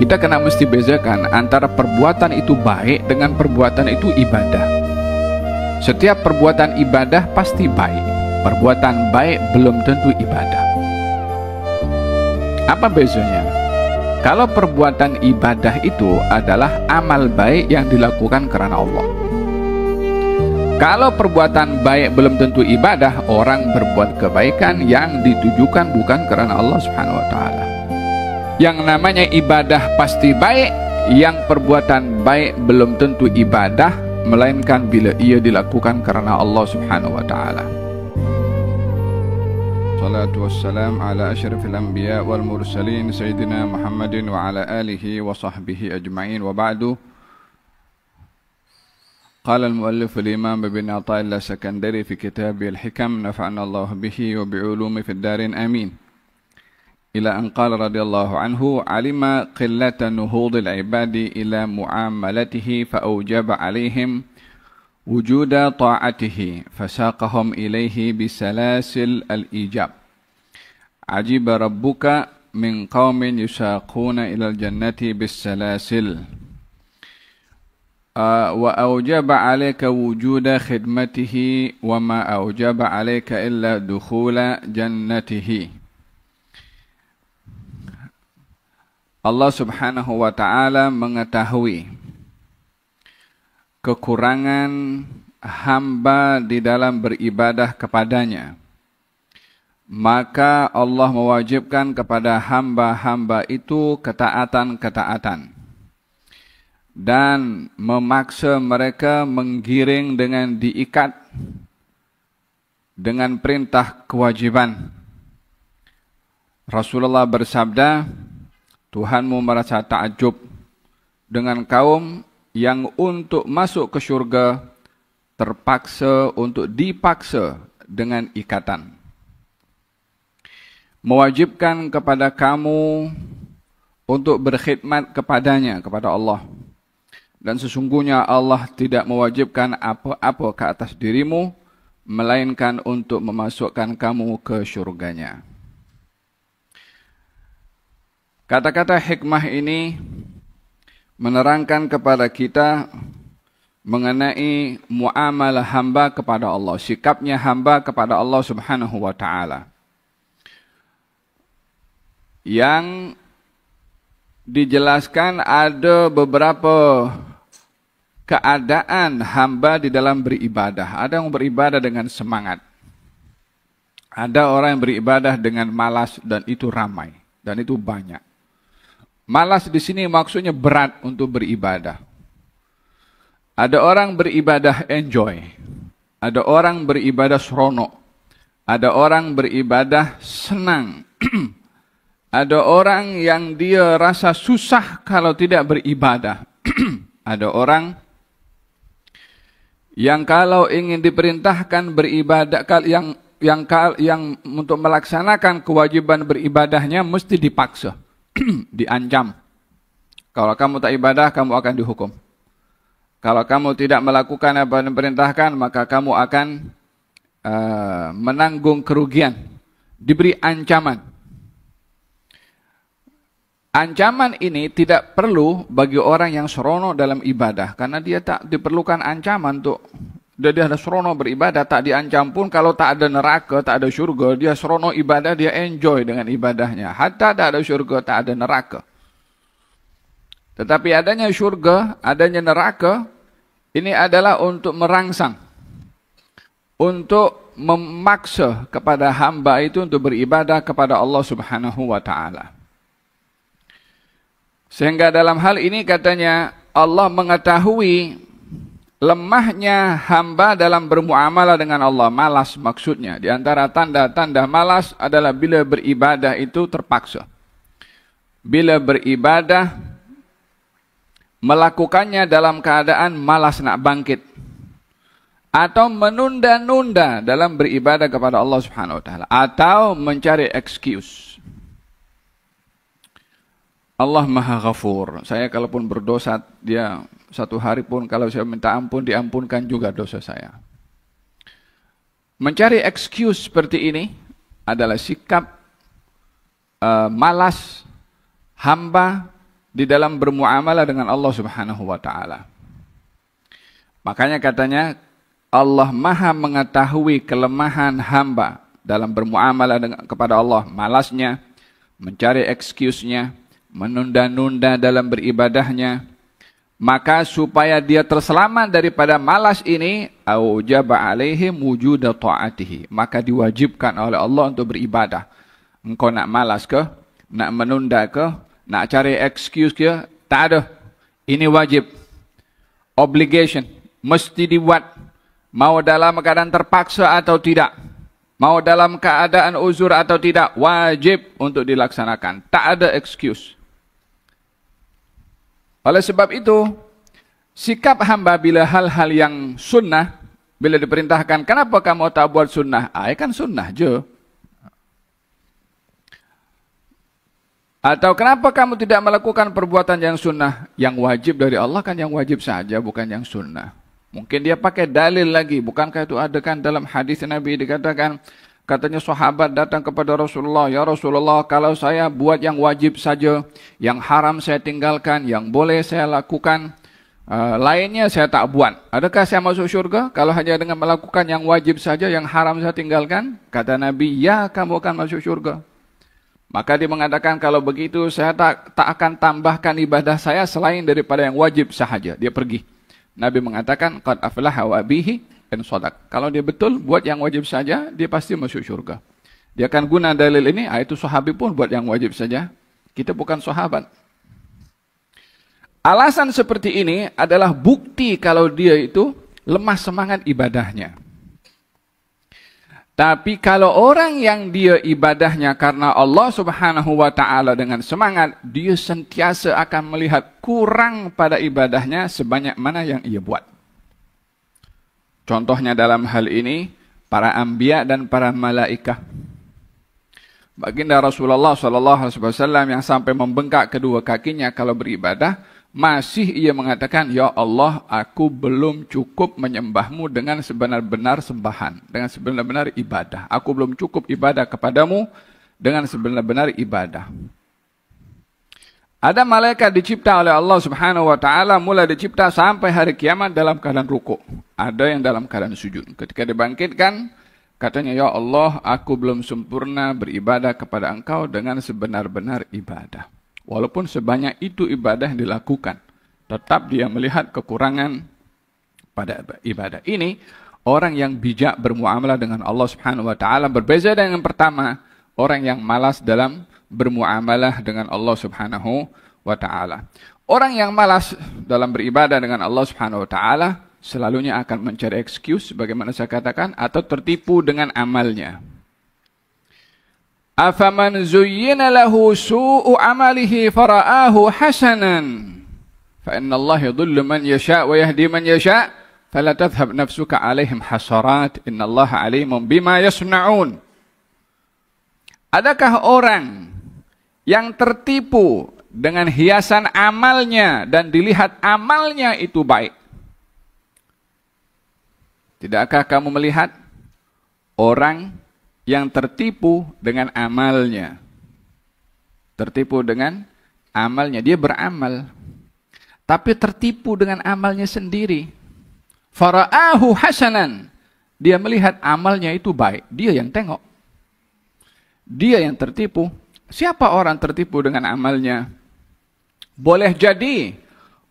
kita kena mesti bezakan antara perbuatan itu baik dengan perbuatan itu ibadah. Setiap perbuatan ibadah pasti baik. Perbuatan baik belum tentu ibadah. Apa bezanya? Kalau perbuatan ibadah itu adalah amal baik yang dilakukan karena Allah. Kalau perbuatan baik belum tentu ibadah, orang berbuat kebaikan yang ditujukan bukan karena Allah Subhanahu wa taala. Yang namanya ibadah pasti baik, yang perbuatan baik belum tentu ibadah, melainkan bila ia dilakukan karena Allah Subhanahu wa taala. Salatu wassalam ala asyrafil anbiya wal mursalin sayyidina Muhammadin wa ala alihi wa sahbihi ajma'in wa ba'du. Qala al-muallif al-imam ibn Athaillah Sakandari fi kitabih al-hikam nafa'ana Allah bihi wa bi'ulumi fid darin amin. Ila an qala radhiyallahu anhu alima qillata nuhudil ibadi ila muamalatihi fa awjaba alaihim wujuda ta'atihi fasaqahum ilaihi bisalasil al-ijab. Ajiba rabbuka min qaumin yusaquna ilal jannati bisalasil. Wa awjaba alayka wujuda khidmatihi wa ma awjaba alayka illa dukhula jannatihi. Allah Subhanahu wa ta'ala mengetahui kekurangan hamba di dalam beribadah kepadanya. Maka Allah mewajibkan kepada hamba-hamba itu ketaatan-ketaatan. Dan memaksa mereka menggiring dengan diikat dengan perintah kewajiban. Rasulullah bersabda, Tuhanmu merasa takjub dengan kaum yang untuk masuk ke syurga terpaksa untuk dipaksa dengan ikatan. Mewajibkan kepada kamu untuk berkhidmat kepadanya, kepada Allah. Dan sesungguhnya Allah tidak mewajibkan apa-apa ke atas dirimu, melainkan untuk memasukkan kamu ke syurganya. Kata-kata hikmah ini menerangkan kepada kita mengenai muamalah hamba kepada Allah, sikapnya hamba kepada Allah Subhanahu wa taala. Yang dijelaskan ada beberapa keadaan hamba di dalam beribadah. Ada yang beribadah dengan semangat. Ada orang yang beribadah dengan malas dan itu ramai dan itu banyak. Malas di sini maksudnya berat untuk beribadah. Ada orang beribadah enjoy. Ada orang beribadah seronok. Ada orang beribadah senang. Ada orang yang dia rasa susah kalau tidak beribadah. Ada orang yang kalau ingin diperintahkan beribadah, yang untuk melaksanakan kewajiban beribadahnya mesti dipaksa. Diancam. Kalau kamu tak ibadah, kamu akan dihukum. Kalau kamu tidak melakukan apa yang diperintahkan, maka kamu akan menanggung kerugian. Diberi ancaman. Ancaman ini tidak perlu bagi orang yang seronok dalam ibadah. Karena dia tak diperlukan ancaman untuk dia ada seronok beribadah, tak diancam pun. Kalau tak ada neraka, tak ada syurga, dia seronok ibadah, dia enjoy dengan ibadahnya. Hatta tak ada syurga, tak ada neraka. Tetapi adanya syurga, adanya neraka, ini adalah untuk merangsang, untuk memaksa kepada hamba itu untuk beribadah kepada Allah Subhanahu wa ta'ala. Sehingga dalam hal ini katanya Allah mengetahui lemahnya hamba dalam bermuamalah dengan Allah. Malas maksudnya. Di antara tanda-tanda malas adalah bila beribadah itu terpaksa. Bila beribadah, melakukannya dalam keadaan malas nak bangkit. Atau menunda-nunda dalam beribadah kepada Allah Subhanahu wa ta'ala. Atau mencari excuse. Allah Maha Ghafur. Saya kalaupun berdosa, dia satu hari pun kalau saya minta ampun, diampunkan juga dosa saya. Mencari excuse seperti ini adalah sikap malas hamba di dalam bermuamalah dengan Allah Subhanahu wa taala. Makanya katanya Allah Maha mengetahui kelemahan hamba dalam bermuamalah kepada Allah, malasnya, mencari excuse-nya, menunda-nunda dalam beribadahnya. Maka supaya dia terselamat daripada malas ini, aujaba alaihi wujuda ta'atihi, maka diwajibkan oleh Allah untuk beribadah. Engkau nak malas ke? Nak menunda ke? Nak cari excuse ke? Tak ada. Ini wajib. Obligation. Mesti dibuat. Mau dalam keadaan terpaksa atau tidak. Mau dalam keadaan uzur atau tidak. Wajib untuk dilaksanakan. Tak ada excuse. Oleh sebab itu, sikap hamba bila hal-hal yang sunnah, bila diperintahkan, kenapa kamu tak buat sunnah? Kan sunnah je. Atau kenapa kamu tidak melakukan perbuatan yang sunnah? Yang wajib dari Allah kan yang wajib saja, bukan yang sunnah. Mungkin dia pakai dalil lagi. Bukankah itu ada kan dalam hadis Nabi dikatakan, katanya sahabat datang kepada Rasulullah, ya Rasulullah, kalau saya buat yang wajib saja, yang haram saya tinggalkan, yang boleh saya lakukan, lainnya saya tak buat. Adakah saya masuk syurga? Kalau hanya dengan melakukan yang wajib saja, yang haram saya tinggalkan? Kata Nabi, ya kamu akan masuk syurga. Maka dia mengatakan, kalau begitu saya tak akan tambahkan ibadah saya selain daripada yang wajib sahaja. Dia pergi. Nabi mengatakan, qad aflaha wa bihi in shadaq. Kalau dia betul buat yang wajib saja, dia pasti masuk syurga. Dia akan guna dalil ini, itu sahabat pun buat yang wajib saja. Kita bukan sahabat. Alasan seperti ini adalah bukti kalau dia itu lemah semangat ibadahnya. Tapi kalau orang yang dia ibadahnya karena Allah Subhanahu wa taala dengan semangat, dia sentiasa akan melihat kurang pada ibadahnya sebanyak mana yang ia buat. Contohnya dalam hal ini, para anbiya dan para malaikah. Baginda Rasulullah SAW yang sampai membengkak kedua kakinya kalau beribadah, masih ia mengatakan, ya Allah, aku belum cukup menyembahmu dengan sebenar-benar sembahan, dengan sebenar-benar ibadah. Aku belum cukup ibadah kepadamu dengan sebenar-benar ibadah. Ada malaikat dicipta oleh Allah Subhanahu wa taala, mulai dicipta sampai hari kiamat dalam keadaan rukuk. Ada yang dalam keadaan sujud. Ketika dibangkitkan, katanya, ya Allah, aku belum sempurna beribadah kepada Engkau dengan sebenar-benar ibadah. Walaupun sebanyak itu ibadah yang dilakukan, tetap dia melihat kekurangan pada ibadah. Ini orang yang bijak bermuamalah dengan Allah Subhanahu wa taala, berbeza dengan yang pertama, orang yang malas dalam bermuamalah dengan Allah Subhanahu wa taala. Orang yang malas dalam beribadah dengan Allah Subhanahu wa taala selalunya akan mencari excuse, bagaimana saya katakan, atau tertipu dengan amalnya. Afaman zuyyina lahu su'u amalihi fara'ahu hasanan fa inna Allah yudhillu man yasha' wa yahdi man yasha' fala tadhhab nafsuka 'alaihim hasarat inna Allah 'alimun bima yasna'un. Adakah orang yang tertipu dengan hiasan amalnya dan dilihat amalnya itu baik? Tidakkah kamu melihat orang yang tertipu dengan amalnya? Tertipu dengan amalnya. Dia beramal, tapi tertipu dengan amalnya sendiri. Fara'ahu hasanan. Dia melihat amalnya itu baik. Dia yang tengok. Dia yang tertipu. Siapa orang tertipu dengan amalnya? Boleh jadi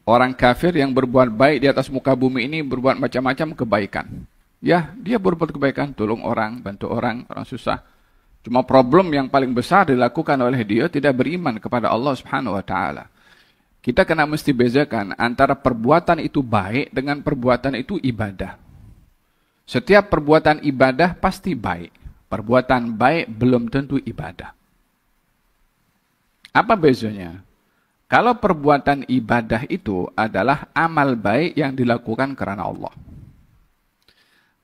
orang kafir yang berbuat baik di atas muka bumi ini berbuat macam-macam kebaikan. Ya, dia berbuat kebaikan, tolong orang, bantu orang, orang susah. Cuma problem yang paling besar dilakukan oleh dia tidak beriman kepada Allah Subhanahu wa taala. Kita kena mesti bezakan antara perbuatan itu baik dengan perbuatan itu ibadah. Setiap perbuatan ibadah pasti baik. Perbuatan baik belum tentu ibadah. Apa bezanya? Kalau perbuatan ibadah itu adalah amal baik yang dilakukan karena Allah.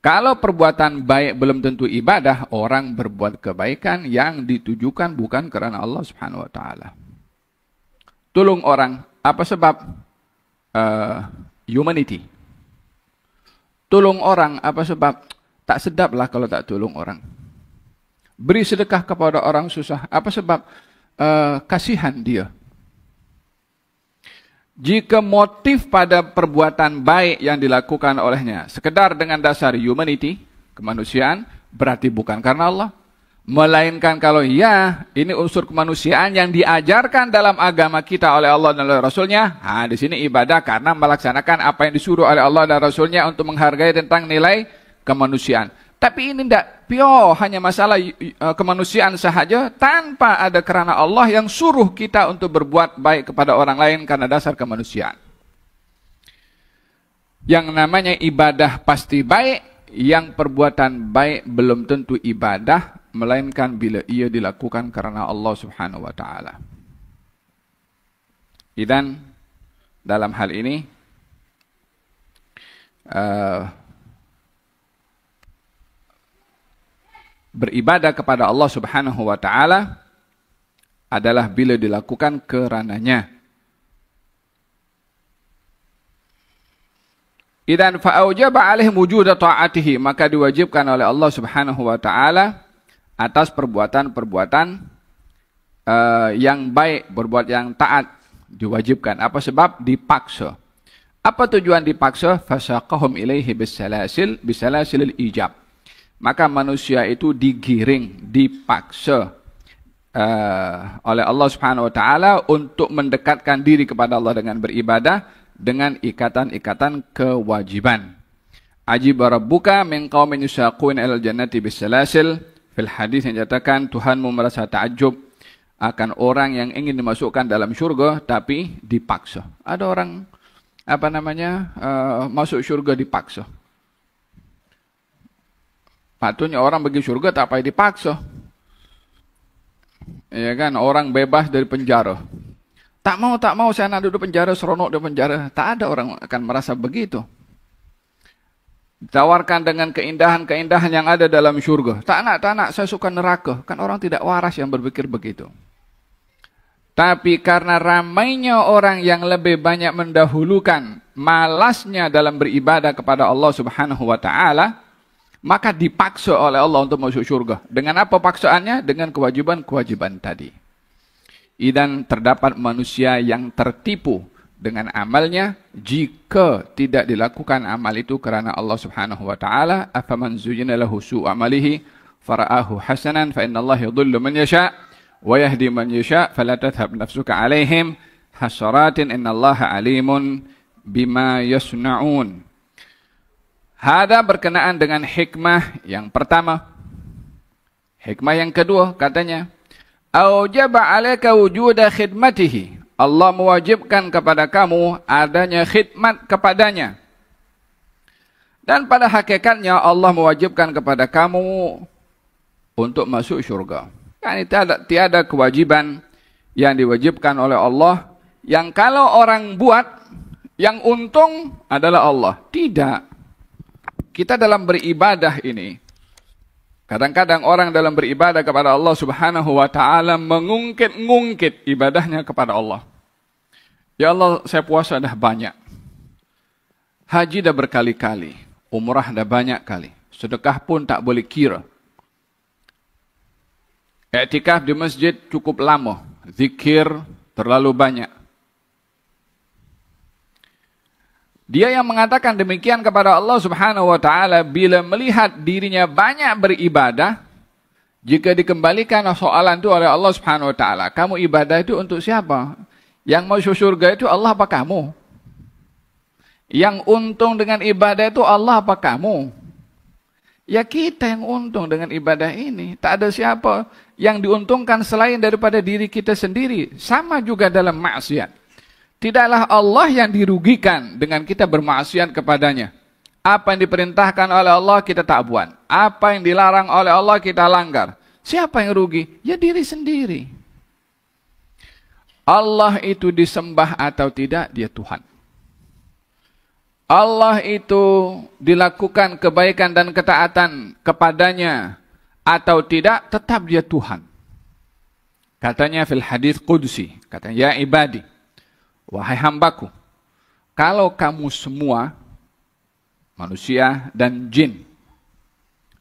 Kalau perbuatan baik belum tentu ibadah, orang berbuat kebaikan yang ditujukan bukan karena Allah Subhanahu wa taala. Tolong orang, apa sebab? Humanity. Tolong orang, apa sebab? Tak sedap lah kalau tak tolong orang. Beri sedekah kepada orang susah, apa sebab? Kasihan dia. Jika motif pada perbuatan baik yang dilakukan olehnya sekedar dengan dasar humanity, kemanusiaan, berarti bukan karena Allah. Melainkan kalau ya, ini unsur kemanusiaan yang diajarkan dalam agama kita oleh Allah dan oleh Rasulnya. Di sini ibadah karena melaksanakan apa yang disuruh oleh Allah dan Rasulnya untuk menghargai tentang nilai kemanusiaan. Tapi ini tidak pure, hanya masalah kemanusiaan sahaja tanpa ada kerana Allah yang suruh kita untuk berbuat baik kepada orang lain karena dasar kemanusiaan. Yang namanya ibadah pasti baik, yang perbuatan baik belum tentu ibadah, melainkan bila ia dilakukan karena Allah Subhanahu wa taala. Dan dalam hal ini beribadah kepada Allah Subhanahu wa taala adalah bila dilakukan kerananya. Idan fa'aujaba 'alaihim wujuda ta'atihi, maka diwajibkan oleh Allah Subhanahu wa taala atas perbuatan-perbuatan yang baik, berbuat yang taat diwajibkan. Apa sebab? Dipaksa. Apa tujuan dipaksa? Fasaqahum ilaihi bisalasilil ijab. Maka manusia itu digiring, dipaksa oleh Allah Subhanahu wa taala untuk mendekatkan diri kepada Allah dengan beribadah dengan ikatan-ikatan kewajiban. Ajiba rabbuka min qaumin yusaquna ilal jannati bisalasil. Fil hadis yang nyatakan Tuhanmu merasa takjub akan orang yang ingin dimasukkan dalam syurga tapi dipaksa. Ada orang masuk syurga dipaksa. Patutnya orang pergi syurga tak payah dipaksa. Ya kan, orang bebas dari penjara. Tak mau saya nak duduk penjara, seronok di penjara. Tak ada orang akan merasa begitu. Ditawarkan dengan keindahan-keindahan yang ada dalam syurga. Tak nak, saya suka neraka. Kan orang tidak waras yang berpikir begitu. Tapi karena ramainya orang yang lebih banyak mendahulukan malasnya dalam beribadah kepada Allah Subhanahu wa taala, maka dipaksa oleh Allah untuk masuk syurga. Dengan apa paksaannya? Dengan kewajiban-kewajiban tadi. Dan terdapat manusia yang tertipu dengan amalnya jika tidak dilakukan amal itu kerana Allah Subhanahu wa taala. Afaman zuyyina lahu su'u amalihi fara'ahu hasanan fa innallaha yudhillu man yasha' wa yahdi man yasha' fala tadhhab nafsuka 'alaihim hasaratin innallaha 'alimun bima yasna'un. Hada berkenaan dengan hikmah yang pertama. Hikmah yang kedua katanya, aujaba 'alaika wujuda khidmatihi. Allah mewajibkan kepada kamu adanya khidmat kepadanya. Dan pada hakikatnya Allah mewajibkan kepada kamu untuk masuk syurga. Kan tiada kewajiban yang diwajibkan oleh Allah yang kalau orang buat yang untung adalah Allah. Tidak. Kita dalam beribadah ini, kadang-kadang orang dalam beribadah kepada Allah Subhanahu wa taala mengungkit-ngungkit ibadahnya kepada Allah. Ya Allah, saya puasa dah banyak. Haji dah berkali-kali, umrah dah banyak kali. Sedekah pun tak boleh kira. Iktikaf di masjid cukup lama, zikir terlalu banyak. Dia yang mengatakan demikian kepada Allah Subhanahu wa taala bila melihat dirinya banyak beribadah, jika dikembalikan soalan itu oleh Allah Subhanahu wa taala, kamu ibadah itu untuk siapa? Yang masuk surga itu Allah apa kamu? Yang untung dengan ibadah itu Allah apa kamu? Ya kita yang untung dengan ibadah ini. Tak ada siapa yang diuntungkan selain daripada diri kita sendiri. Sama juga dalam maksiat. Tidaklah Allah yang dirugikan dengan kita bermaksiat kepadanya. Apa yang diperintahkan oleh Allah kita tak buat. Apa yang dilarang oleh Allah kita langgar. Siapa yang rugi? Ya diri sendiri. Allah itu disembah atau tidak, dia Tuhan. Allah itu dilakukan kebaikan dan ketaatan kepadanya atau tidak, tetap dia Tuhan. Katanya fil hadis qudsi, katanya ya ibadi, wahai hambaku, kalau kamu semua manusia dan jin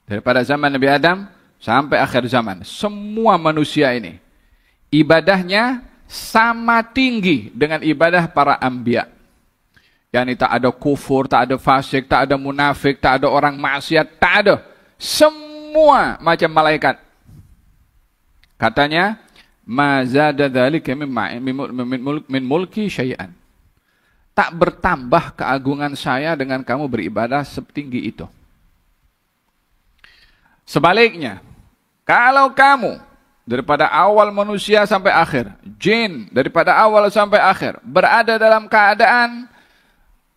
daripada zaman Nabi Adam sampai akhir zaman, semua manusia ini ibadahnya sama tinggi dengan ibadah para anbiya. Yani tak ada kufur, tak ada fasik, tak ada munafik, tak ada orang maksiat, tak ada. Semua macam malaikat. Katanya, ma zada dzalika min mulki syai'an. Tak bertambah keagungan saya dengan kamu beribadah setinggi itu. Sebaliknya, kalau kamu daripada awal manusia sampai akhir, jin daripada awal sampai akhir, berada dalam keadaan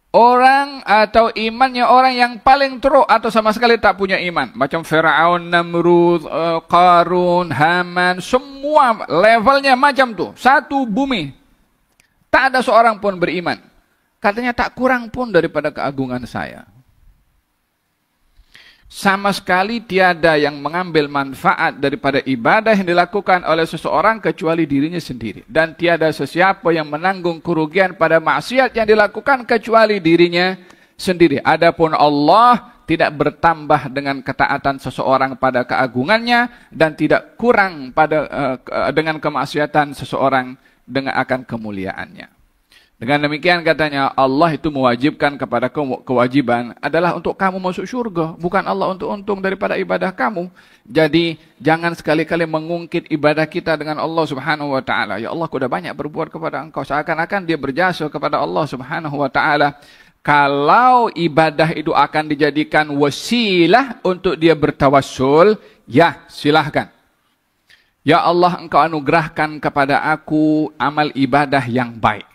orang atau imannya orang yang paling teruk atau sama sekali tak punya iman. Macam Firaun, Namrud, Qarun, Haman, semua levelnya macam tu. Satu bumi. Tak ada seorang pun beriman. Katanya tak kurang pun daripada keagungan saya. Sama sekali tiada yang mengambil manfaat daripada ibadah yang dilakukan oleh seseorang kecuali dirinya sendiri. Dan tiada sesiapa yang menanggung kerugian pada maksiat yang dilakukan kecuali dirinya sendiri. Adapun Allah tidak bertambah dengan ketaatan seseorang pada keagungannya dan tidak kurang dengan kemaksiatan seseorang dengan akan kemuliaannya. Dengan demikian katanya Allah itu mewajibkan kepada kewajiban adalah untuk kamu masuk syurga. Bukan Allah untuk untung daripada ibadah kamu. Jadi jangan sekali-kali mengungkit ibadah kita dengan Allah subhanahu wa ta'ala. Ya Allah, aku dah banyak berbuat kepada engkau. Seakan-akan dia berjasa kepada Allah subhanahu wa ta'ala. Kalau ibadah itu akan dijadikan wasilah untuk dia bertawassul, ya silahkan. Ya Allah, engkau anugerahkan kepada aku amal ibadah yang baik.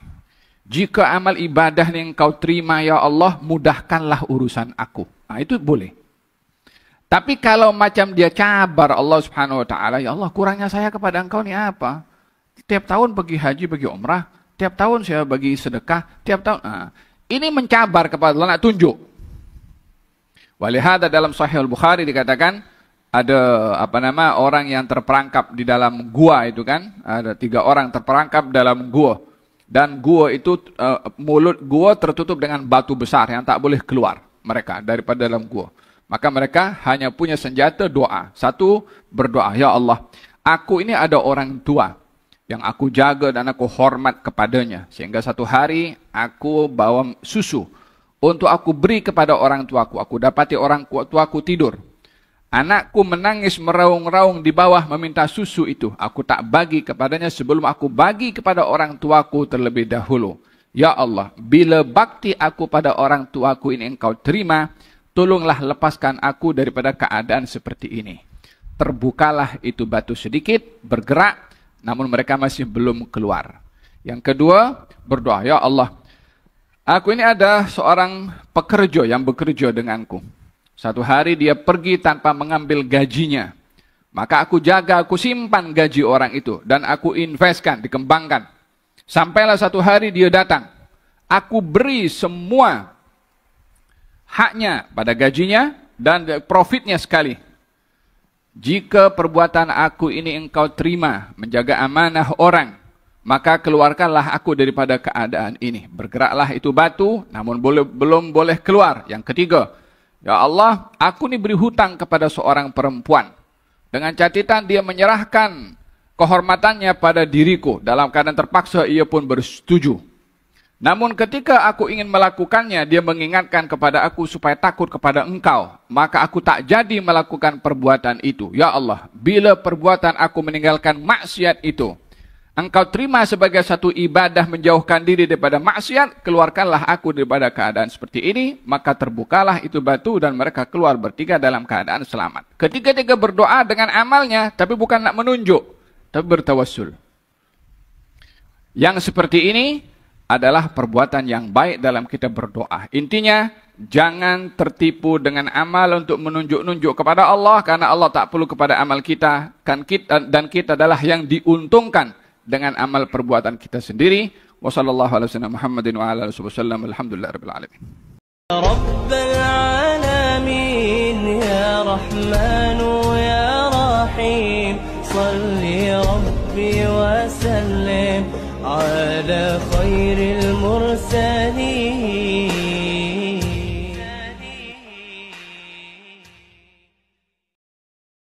Jika amal ibadah yang engkau terima, ya Allah, mudahkanlah urusan aku. Nah, itu boleh. Tapi kalau macam dia cabar Allah subhanahu wa ta'ala, ya Allah, kurangnya saya kepada engkau ni apa? Tiap tahun pergi haji, pergi umrah. Tiap tahun saya bagi sedekah. Tiap tahun. Nah, ini mencabar kepada Allah, nak tunjuk. Walihada dalam Sahih Al-Bukhari dikatakan, ada orang yang terperangkap di dalam gua itu kan. Ada 3 orang terperangkap dalam gua. Dan gua itu, mulut gua tertutup dengan batu besar yang tak boleh keluar mereka daripada dalam gua. Maka mereka hanya punya senjata doa. Satu, berdoa, ya Allah, aku ini ada orang tua yang aku jaga dan aku hormat kepadanya. Sehingga satu hari aku bawa susu untuk aku beri kepada orang tuaku. Aku dapati orang tuaku tidur. Anakku menangis meraung-raung di bawah meminta susu itu. Aku tak bagi kepadanya sebelum aku bagi kepada orang tuaku terlebih dahulu. Ya Allah, bila bakti aku pada orang tuaku ini engkau terima, tolonglah lepaskan aku daripada keadaan seperti ini. Terbukalah itu batu sedikit, bergerak, namun mereka masih belum keluar. Yang kedua, berdoa, ya Allah, aku ini ada seorang pekerja yang bekerja denganku. Satu hari dia pergi tanpa mengambil gajinya. Maka aku jaga, aku simpan gaji orang itu. Dan aku investkan, dikembangkan. Sampailah satu hari dia datang. Aku beri semua haknya pada gajinya dan profitnya sekali. Jika perbuatan aku ini engkau terima, menjaga amanah orang, maka keluarkanlah aku daripada keadaan ini. Bergeraklah itu batu, namun belum boleh keluar. Yang ketiga, ya Allah, aku ni beri hutang kepada seorang perempuan. Dengan catatan dia menyerahkan kehormatannya pada diriku. Dalam keadaan terpaksa ia pun bersetuju. Namun ketika aku ingin melakukannya, dia mengingatkan kepada aku supaya takut kepada engkau. Maka aku tak jadi melakukan perbuatan itu. Ya Allah, bila perbuatan aku meninggalkan maksiat itu, engkau terima sebagai satu ibadah menjauhkan diri daripada maksiat, keluarkanlah aku daripada keadaan seperti ini, maka terbukalah itu batu dan mereka keluar bertiga dalam keadaan selamat. Ketiga-tiga berdoa dengan amalnya, tapi bukan nak menunjuk, tapi bertawassul. Yang seperti ini adalah perbuatan yang baik dalam kita berdoa. Intinya, jangan tertipu dengan amal untuk menunjuk-nunjuk kepada Allah, karena Allah tak perlu kepada amal kita, dan kita adalah yang diuntungkan dengan amal perbuatan kita sendiri. Wassallallahu ala sayyidina Muhammadin wa ala alihi wasallam. Alhamdulillahirabbil alamin. Rabbal alamin ya Rahman ya Rahim. Shalli rabbi wa sallim ala khairil mursalin.